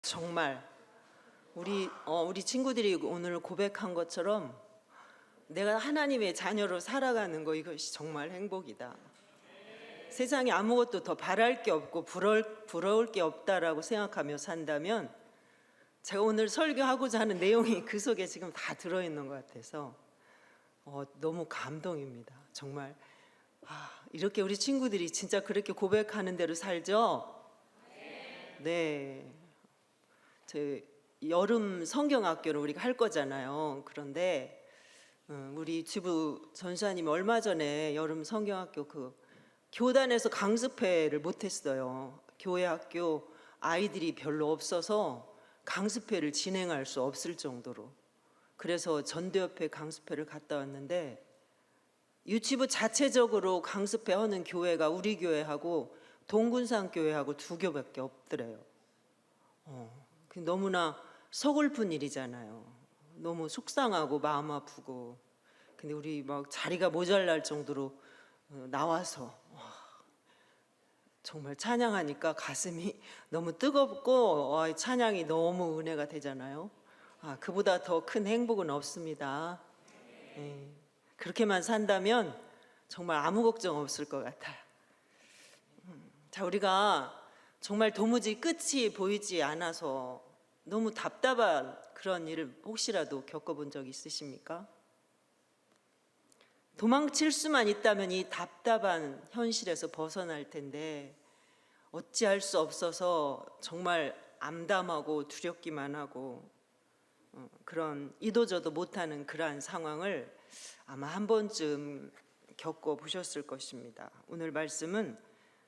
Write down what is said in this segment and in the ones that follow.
정말 우리 친구들이 오늘 고백한 것처럼 내가 하나님의 자녀로 살아가는 거, 이것이 정말 행복이다. 세상에 아무것도 더 바랄 게 없고 부러울 게 없다라고 생각하며 산다면, 제가 오늘 설교하고자 하는 내용이 그 속에 지금 다 들어있는 것 같아서 너무 감동입니다. 정말 이렇게 우리 친구들이 진짜 그렇게 고백하는 대로 살죠? 네. 저 여름 성경학교를 우리가 할 거잖아요. 그런데 우리 지부 전사님이 얼마 전에 여름 성경학교 그 교단에서 강습회를 못했어요. 교회 학교 아이들이 별로 없어서 강습회를 진행할 수 없을 정도로. 그래서 전도협회 강습회를 갔다 왔는데, 유치부 자체적으로 강습회 하는 교회가 우리 교회하고 동군산 교회하고 두 교회밖에 없더래요. 너무나 서글픈 일이잖아요. 너무 속상하고 마음 아프고. 근데 우리 막 자리가 모자랄 정도로 나와서 정말 찬양하니까 가슴이 너무 뜨겁고 찬양이 너무 은혜가 되잖아요. 그보다 더 큰 행복은 없습니다. 그렇게만 산다면 정말 아무 걱정 없을 것 같아요. 자, 우리가 정말 도무지 끝이 보이지 않아서 너무 답답한 그런 일을 혹시라도 겪어본 적 있으십니까? 도망칠 수만 있다면 이 답답한 현실에서 벗어날 텐데 어찌할 수 없어서 정말 암담하고 두렵기만 하고 그런 이도저도 못하는 그러한 상황을 아마 한 번쯤 겪어보셨을 것입니다. 오늘 말씀은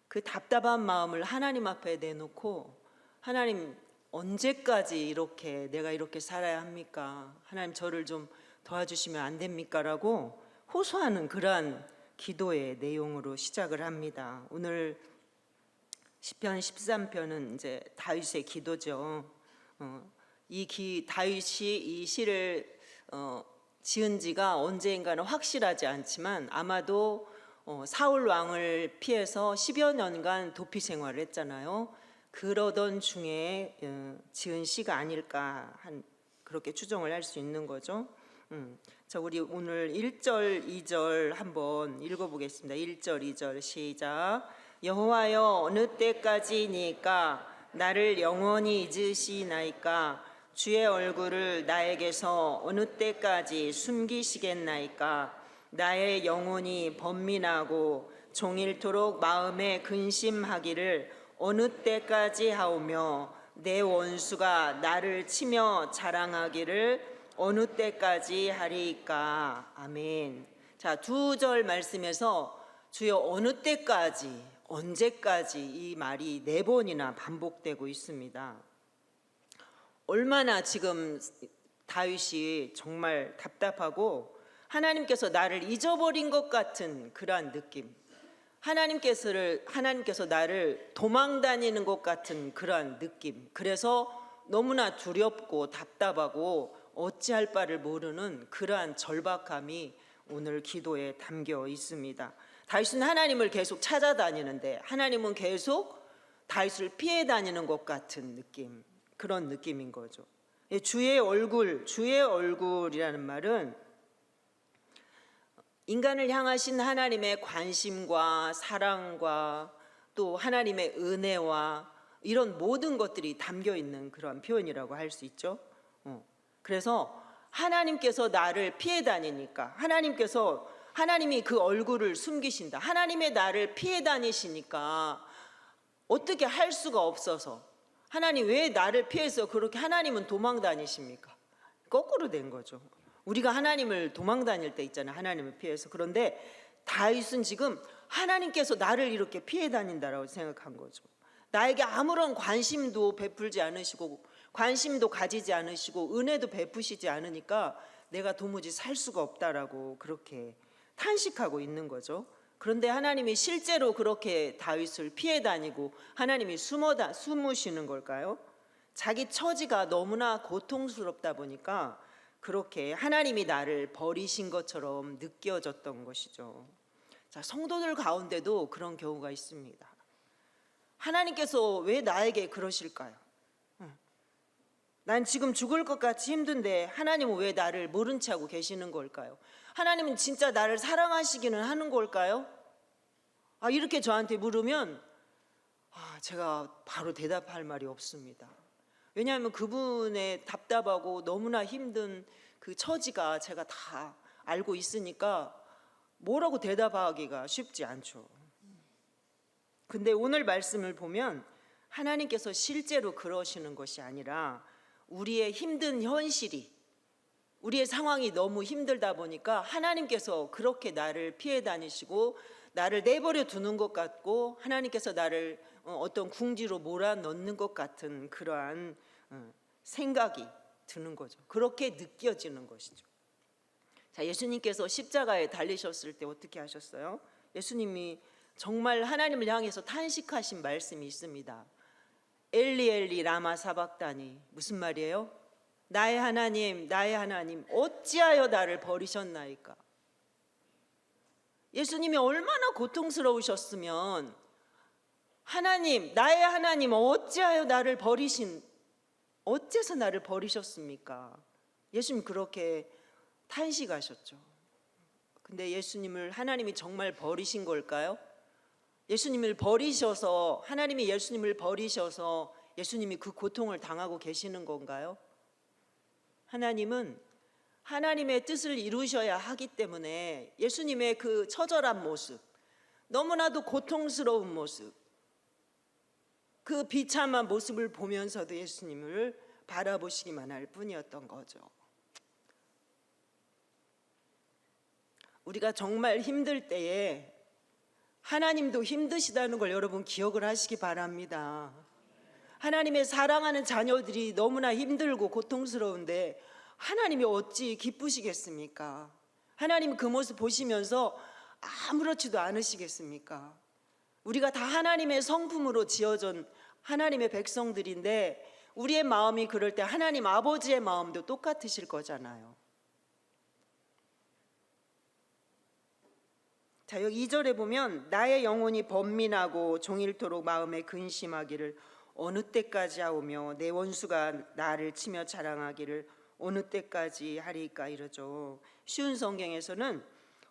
그 답답한 마음을 하나님 앞에 내놓고, 하나님 언제까지 내가 이렇게 살아야 합니까? 하나님 저를 좀 도와주시면 안 됩니까? 라고 호소하는 그러한 기도의 내용으로 시작을 합니다. 오늘 시편 13편은 이제 다윗의 기도죠. 다윗이 이 시를 지은 지가 언제인가는 확실하지 않지만 아마도 사울 왕을 피해서 10여 년간 도피 생활을 했잖아요. 그러던 중에 지은 시가 아닐까 그렇게 추정을 할 수 있는 거죠. 자, 우리 오늘 1절, 2절 한번 읽어보겠습니다. 1절, 2절 시작. 여호와여, 어느 때까지니까 나를 영원히 잊으시나이까? 주의 얼굴을 나에게서 어느 때까지 숨기시겠나이까? 나의 영혼이 번민하고 종일토록 마음에 근심하기를 어느 때까지 하오며, 내 원수가 나를 치며 자랑하기를 어느 때까지 하리이까? 아멘. 자, 두 절 말씀에서 주여 어느 때까지, 언제까지 이 말이 4번이나 반복되고 있습니다. 얼마나 지금 다윗이 정말 답답하고 하나님께서 나를 잊어버린 것 같은 그러한 느낌, 하나님께서 나를 도망다니는 것 같은 그러한 느낌, 그래서 너무나 두렵고 답답하고 어찌할 바를 모르는 그러한 절박함이 오늘 기도에 담겨 있습니다. 다윗은 하나님을 계속 찾아다니는데 하나님은 계속 다윗을 피해 다니는 것 같은 느낌, 그런 느낌인 거죠. 주의 얼굴이라는 말은 인간을 향하신 하나님의 관심과 사랑과 또 하나님의 은혜와 이런 모든 것들이 담겨 있는 그런 표현이라고 할 수 있죠. 그래서 하나님께서 나를 피해 다니니까, 하나님이 그 얼굴을 숨기신다, 하나님의 나를 피해 다니시니까 어떻게 할 수가 없어서, 하나님 왜 나를 피해서 그렇게 하나님은 도망 다니십니까? 거꾸로 된 거죠. 우리가 하나님을 도망 다닐 때 있잖아요, 하나님을 피해서. 그런데 다윗은 지금 하나님께서 나를 이렇게 피해 다닌다라고 생각한 거죠. 나에게 아무런 관심도 베풀지 않으시고 관심도 가지지 않으시고 은혜도 베푸시지 않으니까 내가 도무지 살 수가 없다라고 그렇게 탄식하고 있는 거죠. 그런데 하나님이 실제로 그렇게 다윗을 피해 다니고 하나님이 숨으시는 걸까요? 자기 처지가 너무나 고통스럽다 보니까 그렇게 하나님이 나를 버리신 것처럼 느껴졌던 것이죠. 자, 성도들 가운데도 그런 경우가 있습니다. 하나님께서 왜 나에게 그러실까요? 난 지금 죽을 것 같이 힘든데 하나님은 왜 나를 모른 채 하고 계시는 걸까요? 하나님은 진짜 나를 사랑하시기는 하는 걸까요? 이렇게 저한테 물으면 제가 바로 대답할 말이 없습니다. 왜냐하면 그분의 답답하고 너무나 힘든 그 처지가 제가 다 알고 있으니까 뭐라고 대답하기가 쉽지 않죠. 근데 오늘 말씀을 보면 하나님께서 실제로 그러시는 것이 아니라 우리의 힘든 현실이, 우리의 상황이 너무 힘들다 보니까 하나님께서 그렇게 나를 피해 다니시고 나를 내버려 두는 것 같고 하나님께서 나를 어떤 궁지로 몰아넣는 것 같은 그러한 생각이 드는 거죠. 그렇게 느껴지는 것이죠. 자, 예수님께서 십자가에 달리셨을 때 어떻게 하셨어요? 예수님이 정말 하나님을 향해서 탄식하신 말씀이 있습니다. 엘리 엘리 라마 사박다니. 무슨 말이에요? 나의 하나님 어찌하여 나를 버리셨나이까. 예수님이 얼마나 고통스러우셨으면 하나님, 나의 하나님 어찌하여 어째서 나를 버리셨습니까? 예수님 그렇게 탄식하셨죠. 근데 예수님을 하나님이 정말 버리신 걸까요? 하나님이 예수님을 버리셔서 예수님이 그 고통을 당하고 계시는 건가요? 하나님은 하나님의 뜻을 이루셔야 하기 때문에 예수님의 그 처절한 모습, 너무나도 고통스러운 모습, 그 비참한 모습을 보면서도 예수님을 바라보시기만 할 뿐이었던 거죠. 우리가 정말 힘들 때에 하나님도 힘드시다는 걸 여러분 기억을 하시기 바랍니다. 하나님의 사랑하는 자녀들이 너무나 힘들고 고통스러운데 하나님이 어찌 기쁘시겠습니까? 하나님 그 모습 보시면서 아무렇지도 않으시겠습니까? 우리가 다 하나님의 성품으로 지어진 하나님의 백성들인데 우리의 마음이 그럴 때 하나님 아버지의 마음도 똑같으실 거잖아요. 자, 여기 2절에 보면 나의 영혼이 번민하고 종일토록 마음에 근심하기를 어느 때까지 하오며 내 원수가 나를 치며 자랑하기를 어느 때까지 하리까 이러죠. 쉬운 성경에서는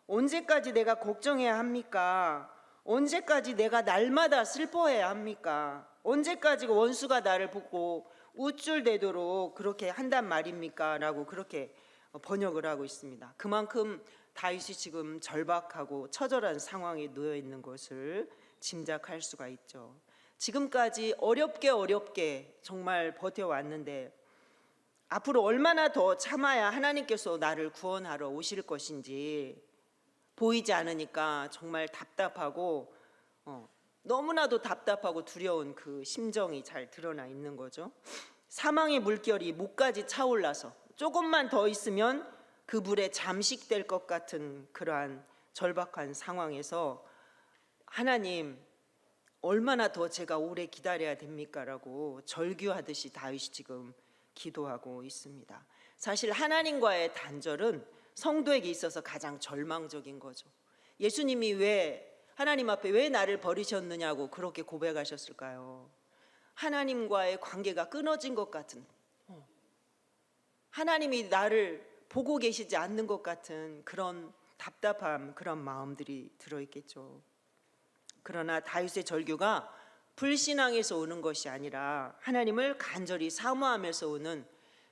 언제까지 내가 걱정해야 합니까? 언제까지 내가 날마다 슬퍼해야 합니까? 언제까지 원수가 나를 보고 우쭐대도록 그렇게 한단 말입니까? 라고 그렇게 번역을 하고 있습니다. 그만큼 다윗이 지금 절박하고 처절한 상황에 놓여 있는 것을 짐작할 수가 있죠. 지금까지 어렵게 정말 버텨왔는데 앞으로 얼마나 더 참아야 하나님께서 나를 구원하러 오실 것인지 보이지 않으니까 정말 답답하고 너무나도 답답하고 두려운 그 심정이 잘 드러나 있는 거죠. 사망의 물결이 목까지 차올라서 조금만 더 있으면 그 불에 잠식될 것 같은 그러한 절박한 상황에서 하나님 얼마나 더 제가 오래 기다려야 됩니까? 라고 절규하듯이 다윗이 지금 기도하고 있습니다. 사실 하나님과의 단절은 성도에게 있어서 가장 절망적인 거죠. 예수님이 하나님 앞에 왜 나를 버리셨느냐고 그렇게 고백하셨을까요? 하나님과의 관계가 끊어진 것 같은, 하나님이 나를 보고 계시지 않는 것 같은 그런 답답함, 그런 마음들이 들어있겠죠. 그러나 다윗의 절규가 불신앙에서 오는 것이 아니라 하나님을 간절히 사모하면서 오는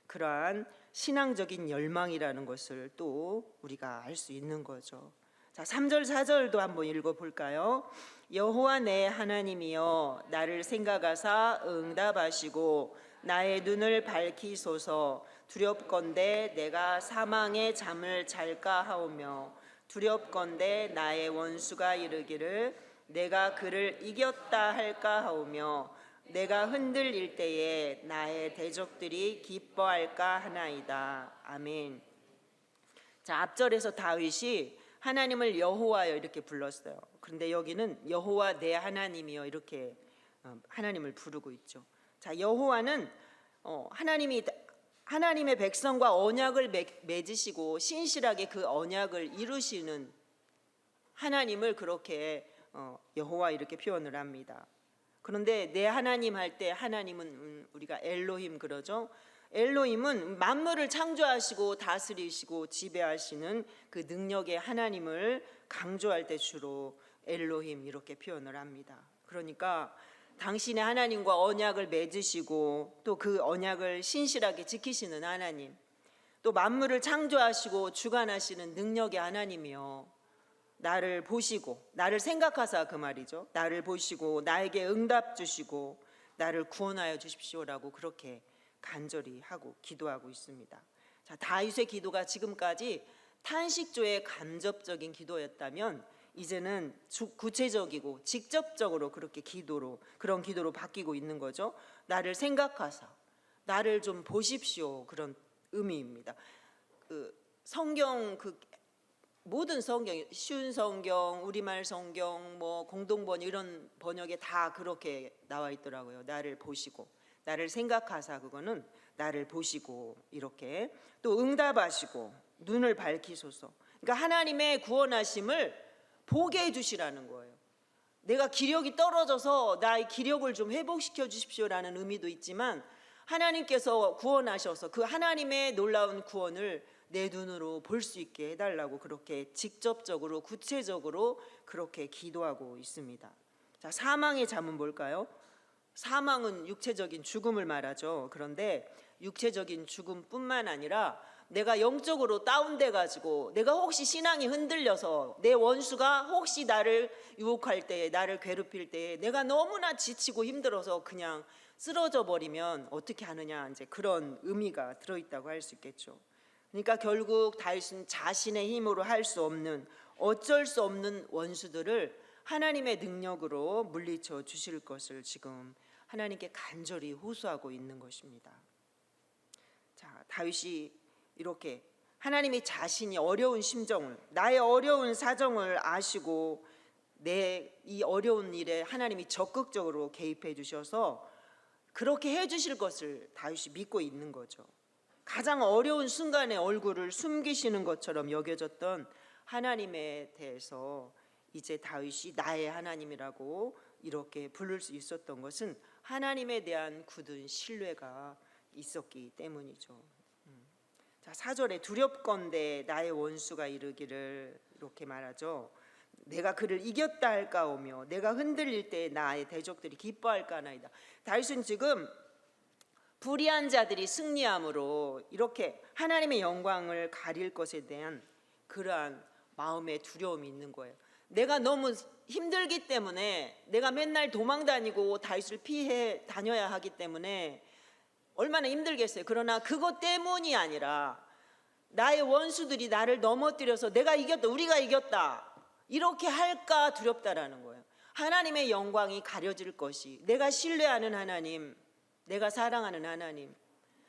그러한 신앙적인 열망이라는 것을 또 우리가 알 수 있는 거죠. 자, 3절 4절도 한번 읽어볼까요? 여호와 내 하나님이여 나를 생각하사 응답하시고 나의 눈을 밝히소서. 두렵건대 내가 사망의 잠을 잘까 하오며 두렵건대 나의 원수가 이르기를 내가 그를 이겼다 할까 하오며 내가 흔들릴 때에 나의 대적들이 기뻐할까 하나이다. 아멘. 자, 앞절에서 다윗이 하나님을 여호와여 이렇게 불렀어요. 그런데 여기는 여호와 내 하나님이여 이렇게 하나님을 부르고 있죠. 자, 여호와는 하나님의 백성과 언약을 맺으시고 신실하게 그 언약을 이루시는 하나님을 그렇게 여호와 이렇게 표현을 합니다. 그런데 내 하나님 할 때 하나님은 우리가 엘로힘 그러죠. 엘로힘은 만물을 창조하시고 다스리시고 지배하시는 그 능력의 하나님을 강조할 때 주로 엘로힘 이렇게 표현을 합니다. 그러니까 당신의 하나님과 언약을 맺으시고 또 그 언약을 신실하게 지키시는 하나님, 또 만물을 창조하시고 주관하시는 능력의 하나님이요, 나를 보시고 나를 생각하사, 그 말이죠, 나를 보시고 나에게 응답 주시고 나를 구원하여 주십시오라고 그렇게 간절히 하고 기도하고 있습니다. 자, 다윗의 기도가 지금까지 탄식조의 간접적인 기도였다면 이제는 구체적이고 직접적으로 그렇게 그런 기도로 바뀌고 있는 거죠. 나를 생각하사 나를 좀 보십시오, 그런 의미입니다. 성경 모든 성경, 쉬운 성경, 우리말 성경, 뭐 공동번역 이런 번역에 다 그렇게 나와 있더라고요. 나를 보시고, 나를 생각하사, 그거는 나를 보시고 이렇게 또 응답하시고 눈을 밝히소서. 그러니까 하나님의 구원하심을 보게 해주시라는 거예요. 내가 기력이 떨어져서 나의 기력을 좀 회복시켜 주십시오라는 의미도 있지만 하나님께서 구원하셔서 그 하나님의 놀라운 구원을 내 눈으로 볼 수 있게 해달라고 그렇게 직접적으로 구체적으로 그렇게 기도하고 있습니다. 자, 사망의 잠은 뭘까요? 사망은 육체적인 죽음을 말하죠. 그런데 육체적인 죽음뿐만 아니라 내가 영적으로 다운돼 가지고 내가 혹시 신앙이 흔들려서 내 원수가 혹시 나를 유혹할 때에, 나를 괴롭힐 때에 내가 너무나 지치고 힘들어서 그냥 쓰러져 버리면 어떻게 하느냐, 이제 그런 의미가 들어있다고 할 수 있겠죠. 그러니까 결국 다윗은 자신의 힘으로 할 수 없는, 어쩔 수 없는 원수들을 하나님의 능력으로 물리쳐 주실 것을 지금 하나님께 간절히 호소하고 있는 것입니다. 자, 다윗이 이렇게 하나님이 자신이 어려운 심정을, 나의 어려운 사정을 아시고 내 이 어려운 일에 하나님이 적극적으로 개입해 주셔서 그렇게 해 주실 것을 다윗이 믿고 있는 거죠. 가장 어려운 순간에 얼굴을 숨기시는 것처럼 여겨졌던 하나님에 대해서 이제 다윗이 나의 하나님이라고 이렇게 부를 수 있었던 것은 하나님에 대한 굳은 신뢰가 있었기 때문이죠. 자, 4절에 두렵건대 나의 원수가 이르기를, 이렇게 말하죠. 내가 그를 이겼다 할까오며 내가 흔들릴 때 나의 대적들이 기뻐할까나이다. 다윗은 지금 불의한 자들이 승리함으로 이렇게 하나님의 영광을 가릴 것에 대한 그러한 마음의 두려움이 있는 거예요. 내가 너무 힘들기 때문에, 내가 맨날 도망 다니고 다윗을 피해 다녀야 하기 때문에 얼마나 힘들겠어요. 그러나 그것 때문이 아니라 나의 원수들이 나를 넘어뜨려서 내가 이겼다, 우리가 이겼다 이렇게 할까 두렵다라는 거예요. 하나님의 영광이 가려질 것이, 내가 신뢰하는 하나님, 내가 사랑하는 하나님,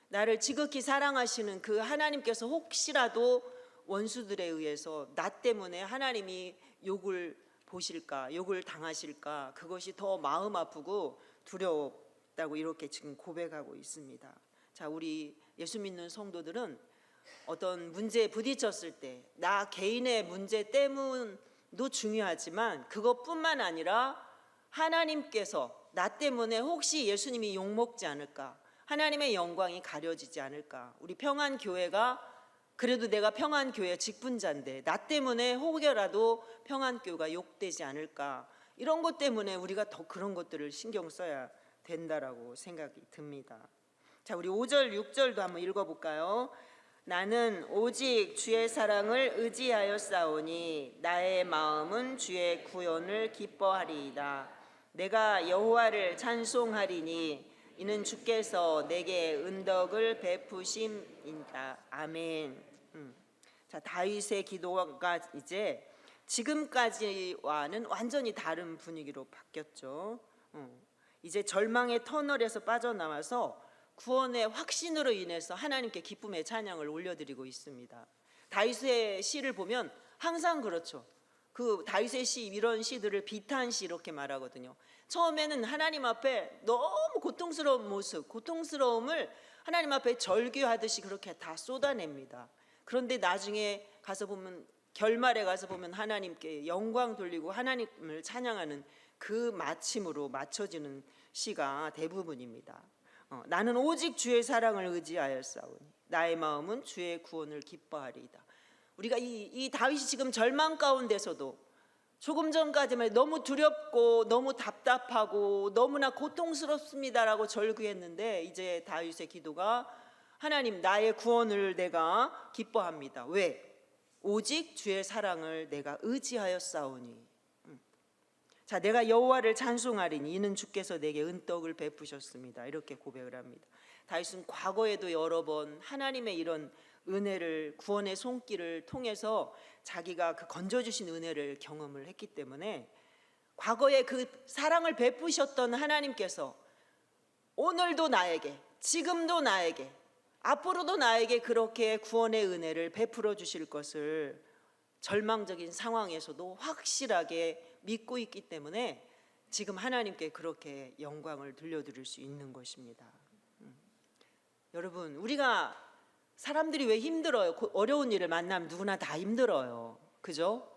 나를 지극히 사랑하시는 그 하나님께서 혹시라도 원수들에 의해서 나 때문에 하나님이 욕을 보실까, 욕을 당하실까, 그것이 더 마음 아프고 두렵다고 이렇게 지금 고백하고 있습니다. 자, 우리 예수 믿는 성도들은 어떤 문제에 부딪혔을 때 나 개인의 문제 때문도 중요하지만 그것뿐만 아니라 하나님께서 나 때문에 혹시 예수님이 욕먹지 않을까, 하나님의 영광이 가려지지 않을까, 우리 평안교회가 그래도 내가 평안교회 직분자인데 나 때문에 혹여라도 평안교회가 욕되지 않을까, 이런 것 때문에 우리가 더 그런 것들을 신경 써야 된다라고 생각이 듭니다. 자, 우리 5절 6절도 한번 읽어볼까요? 나는 오직 주의 사랑을 의지하여 싸우니 나의 마음은 주의 구원을 기뻐하리이다. 내가 여호와를 찬송하리니 이는 주께서 내게 은덕을 베푸심이다. 아멘. 자, 다윗의 기도가 이제 지금까지와는 완전히 다른 분위기로 바뀌었죠. 이제 절망의 터널에서 빠져나와서 구원의 확신으로 인해서 하나님께 기쁨의 찬양을 올려드리고 있습니다. 다윗의 시를 보면 항상 그렇죠. 그 다윗의 시, 이런 시들을 비탄시 이렇게 말하거든요. 처음에는 하나님 앞에 너무 고통스러운 모습, 고통스러움을 하나님 앞에 절규하듯이 그렇게 다 쏟아냅니다. 그런데 나중에 가서 보면, 결말에 가서 보면 하나님께 영광 돌리고 하나님을 찬양하는 그 마침으로 맞춰지는 시가 대부분입니다. 나는 오직 주의 사랑을 의지하였사오니 나의 마음은 주의 구원을 기뻐하리이다. 우리가 이 다윗이 지금 절망 가운데서도 조금 전까지만 너무 두렵고 너무 답답하고 너무나 고통스럽습니다라고 절규했는데 이제 다윗의 기도가 하나님 나의 구원을 내가 기뻐합니다. 왜? 오직 주의 사랑을 내가 의지하였사오니. 자, 내가 여호와를 찬송하리니 이는 주께서 내게 은떡을 베푸셨습니다. 이렇게 고백을 합니다. 다윗은 과거에도 여러 번 하나님의 이런 은혜를, 구원의 손길을 통해서 자기가 그 건져주신 은혜를 경험을 했기 때문에 과거에 그 사랑을 베푸셨던 하나님께서 오늘도 나에게, 지금도 나에게, 앞으로도 나에게 그렇게 구원의 은혜를 베풀어 주실 것을 절망적인 상황에서도 확실하게 믿고 있기 때문에 지금 하나님께 그렇게 영광을 돌려드릴 수 있는 것입니다. 여러분, 우리가 사람들이 왜 힘들어요? 어려운 일을 만나면 누구나 다 힘들어요. 그죠?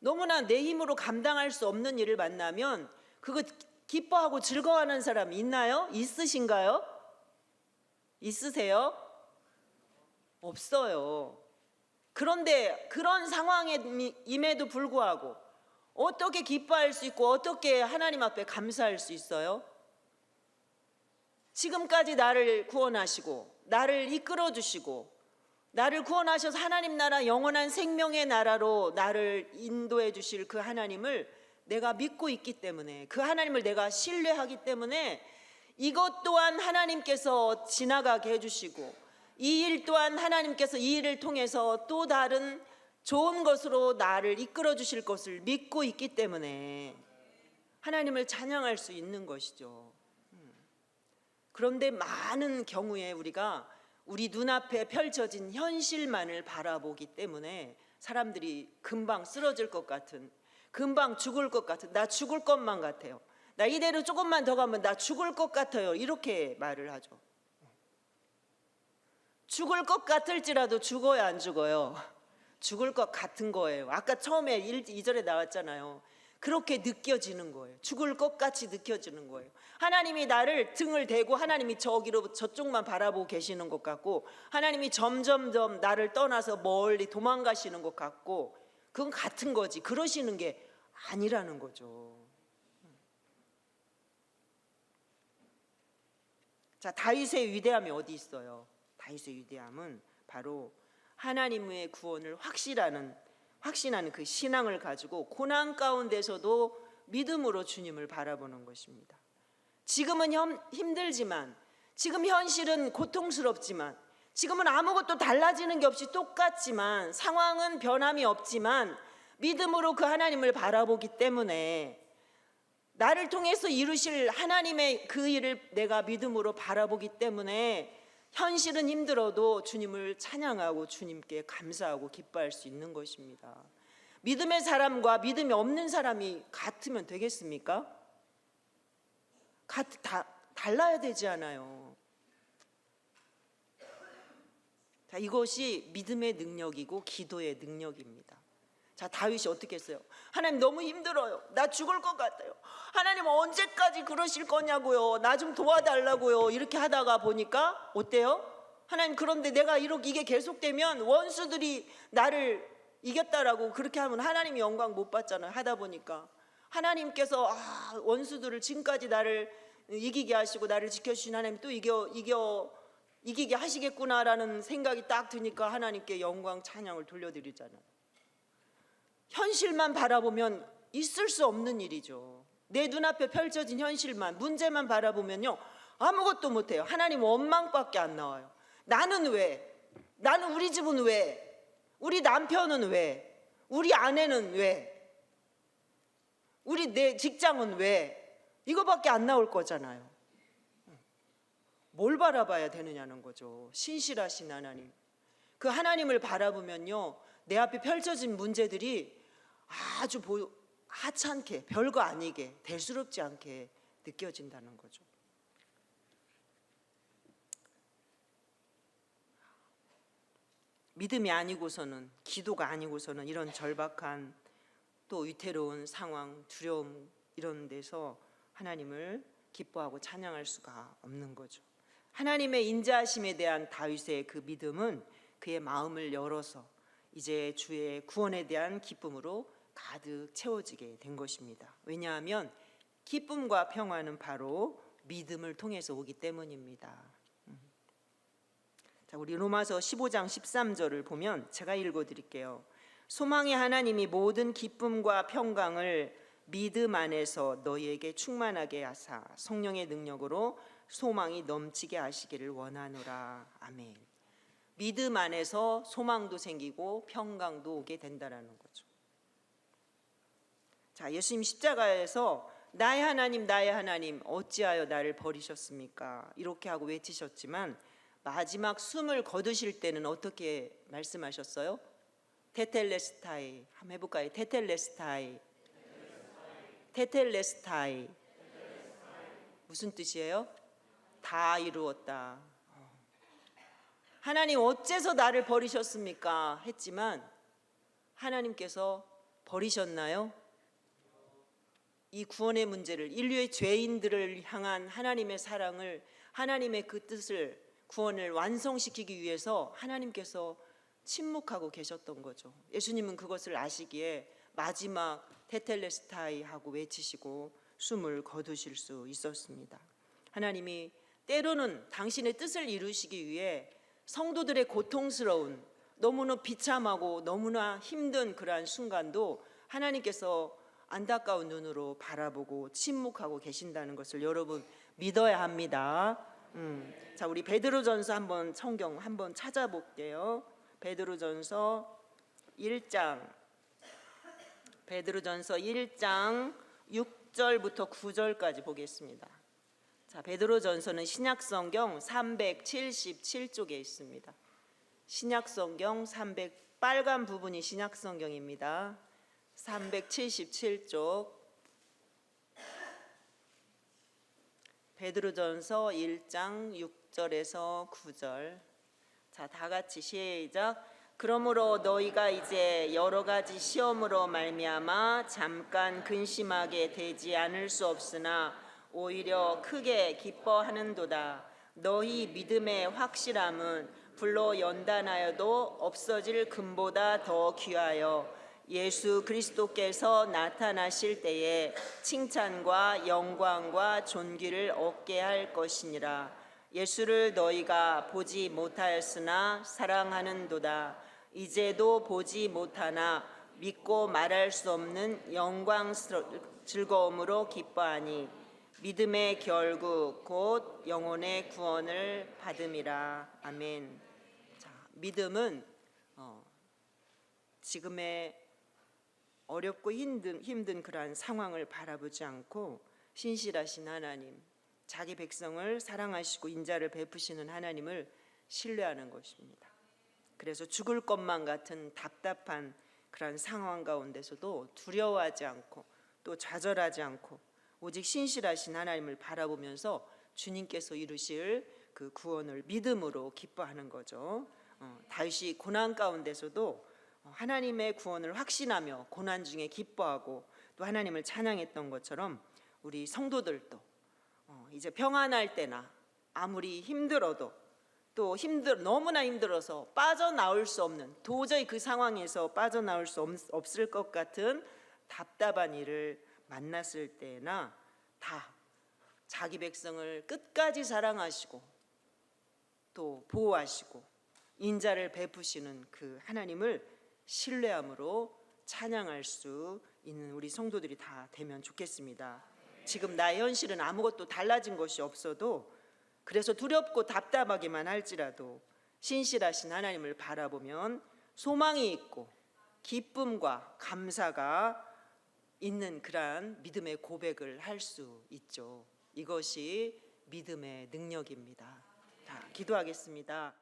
너무나 내 힘으로 감당할 수 없는 일을 만나면 그거 기뻐하고 즐거워하는 사람이 있나요? 있으신가요? 있으세요? 없어요. 그런데 그런 상황임에도 불구하고 어떻게 기뻐할 수 있고 어떻게 하나님 앞에 감사할 수 있어요? 지금까지 나를 구원하시고 나를 이끌어 주시고 나를 구원하셔서 하나님 나라 영원한 생명의 나라로 나를 인도해 주실 그 하나님을 내가 믿고 있기 때문에, 그 하나님을 내가 신뢰하기 때문에 이것 또한 하나님께서 지나가게 해주시고 이 일 또한 하나님께서 이 일을 통해서 또 다른 좋은 것으로 나를 이끌어 주실 것을 믿고 있기 때문에 하나님을 찬양할 수 있는 것이죠. 그런데 많은 경우에 우리가 우리 눈앞에 펼쳐진 현실만을 바라보기 때문에 사람들이 금방 쓰러질 것 같은, 금방 죽을 것 같은, 나 죽을 것만 같아요, 나 이대로 조금만 더 가면 나 죽을 것 같아요, 이렇게 말을 하죠. 죽을 것 같을지라도 죽어야 안 죽어요? 죽을 것 같은 거예요. 아까 처음에 2절에 나왔잖아요. 그렇게 느껴지는 거예요. 죽을 것 같이 느껴지는 거예요. 하나님이 나를 등을 대고 하나님이 저쪽만 바라보고 계시는 것 같고 하나님이 점점점 나를 떠나서 멀리 도망가시는 것 같고 그건 같은 거지 그러시는 게 아니라는 거죠. 자, 다윗의 위대함이 어디 있어요? 다윗의 위대함은 바로 하나님의 구원을 확신하는 그 신앙을 가지고 고난 가운데서도 믿음으로 주님을 바라보는 것입니다. 지금은 힘들지만, 지금 현실은 고통스럽지만, 지금은 아무것도 달라지는 게 없이 똑같지만, 상황은 변함이 없지만 믿음으로 그 하나님을 바라보기 때문에 나를 통해서 이루실 하나님의 그 일을 내가 믿음으로 바라보기 때문에 현실은 힘들어도 주님을 찬양하고 주님께 감사하고 기뻐할 수 있는 것입니다. 믿음의 사람과 믿음이 없는 사람이 같으면 되겠습니까? 달라야 되지 않아요. 자, 이것이 믿음의 능력이고 기도의 능력입니다. 자, 다윗이 어떻게 했어요? 하나님 너무 힘들어요. 나 죽을 것 같아요. 하나님 언제까지 그러실 거냐고요. 나 좀 도와달라고요. 이렇게 하다가 보니까 어때요? 하나님 그런데 내가 이게 계속되면 원수들이 나를 이겼다라고 그렇게 하면 하나님이 영광 못 받잖아요. 하다 보니까 하나님께서 원수들을 지금까지 나를 이기게 하시고 나를 지켜주신 하나님 또 이기게 하시겠구나라는 생각이 딱 드니까 하나님께 영광 찬양을 돌려드리잖아요. 현실만 바라보면 있을 수 없는 일이죠. 내 눈앞에 펼쳐진 현실만, 문제만 바라보면요 아무것도 못해요. 하나님 원망밖에 안 나와요. 나는 왜? 나는 우리 집은 왜? 우리 남편은 왜? 우리 아내는 왜? 내 직장은 왜? 이거밖에 안 나올 거잖아요. 뭘 바라봐야 되느냐는 거죠. 신실하신 하나님. 그 하나님을 바라보면요 내 앞에 펼쳐진 문제들이 아주 하찮게, 별거 아니게, 대수롭지 않게 느껴진다는 거죠. 믿음이 아니고서는, 기도가 아니고서는 이런 절박한 또 위태로운 상황, 두려움 이런 데서 하나님을 기뻐하고 찬양할 수가 없는 거죠. 하나님의 인자하심에 대한 다윗의 그 믿음은 그의 마음을 열어서 이제 주의 구원에 대한 기쁨으로 가득 채워지게 된 것입니다. 왜냐하면 기쁨과 평화는 바로 믿음을 통해서 오기 때문입니다. 자, 우리 로마서 15장 13절을 보면 제가 읽어드릴게요. 소망의 하나님이 모든 기쁨과 평강을 믿음 안에서 너희에게 충만하게 하사 성령의 능력으로 소망이 넘치게 하시기를 원하노라. 아멘. 믿음 안에서 소망도 생기고 평강도 오게 된다라는 거죠. 자, 예수님 십자가에서 나의 하나님 어찌하여 나를 버리셨습니까? 이렇게 하고 외치셨지만 마지막 숨을 거두실 때는 어떻게 말씀하셨어요? 테텔레스타이. 한번 해볼까요? 테텔레스타이. 테텔레스타이. 무슨 뜻이에요? 다 이루었다. 하나님 어째서 나를 버리셨습니까? 했지만 하나님께서 버리셨나요? 이 구원의 문제를, 인류의 죄인들을 향한 하나님의 사랑을, 하나님의 그 뜻을, 구원을 완성시키기 위해서 하나님께서 침묵하고 계셨던 거죠. 예수님은 그것을 아시기에 마지막 테텔레스타이 하고 외치시고 숨을 거두실 수 있었습니다. 하나님이 때로는 당신의 뜻을 이루시기 위해 성도들의 고통스러운, 너무나 비참하고 너무나 힘든 그러한 순간도 하나님께서 안타까운 눈으로 바라보고 침묵하고 계신다는 것을 여러분 믿어야 합니다. 자, 우리 베드로전서 한번 성경 한번 찾아볼게요. 베드로전서 1장 6절부터 9절까지 보겠습니다. 자, 베드로전서는 신약성경 377쪽에 있습니다. 신약성경 빨간 부분이 신약성경입니다. 377쪽 베드로전서 1장 6절에서 9절. 자, 다 같이 시작. 그러므로 너희가 이제 여러 가지 시험으로 말미암아 잠깐 근심하게 되지 않을 수 없으나 오히려 크게 기뻐하는도다. 너희 믿음의 확실함은 불로 연단하여도 없어질 금보다 더 귀하여 예수 그리스도께서 나타나실 때에 칭찬과 영광과 존귀를 얻게 할 것이니라. 예수를 너희가 보지 못하였으나 사랑하는도다. 이제도 보지 못하나 믿고 말할 수 없는 영광스러운 즐거움으로 기뻐하니 믿음의 결국 곧 영혼의 구원을 받음이라. 아멘. 자, 믿음은 지금의 어렵고 힘든 그러한 상황을 바라보지 않고 신실하신 하나님, 자기 백성을 사랑하시고 인자를 베푸시는 하나님을 신뢰하는 것입니다. 그래서 죽을 것만 같은 답답한 그런 상황 가운데서도 두려워하지 않고 또 좌절하지 않고 오직 신실하신 하나님을 바라보면서 주님께서 이루실 그 구원을 믿음으로 기뻐하는 거죠. 다윗이 고난 가운데서도 하나님의 구원을 확신하며 고난 중에 기뻐하고 또 하나님을 찬양했던 것처럼 우리 성도들도 이제 평안할 때나 아무리 힘들어도 또 너무나 힘들어서 빠져나올 수 없는, 도저히 그 상황에서 빠져나올 수 없을 것 같은 답답한 일을 만났을 때나 다 자기 백성을 끝까지 사랑하시고 또 보호하시고 인자를 베푸시는 그 하나님을 신뢰함으로 찬양할 수 있는 우리 성도들이 다 되면 좋겠습니다. 지금 나의 현실은 아무것도 달라진 것이 없어도, 그래서 두렵고 답답하기만 할지라도 신실하신 하나님을 바라보면 소망이 있고 기쁨과 감사가 있는 그러한 믿음의 고백을 할 수 있죠. 이것이 믿음의 능력입니다. 자, 기도하겠습니다.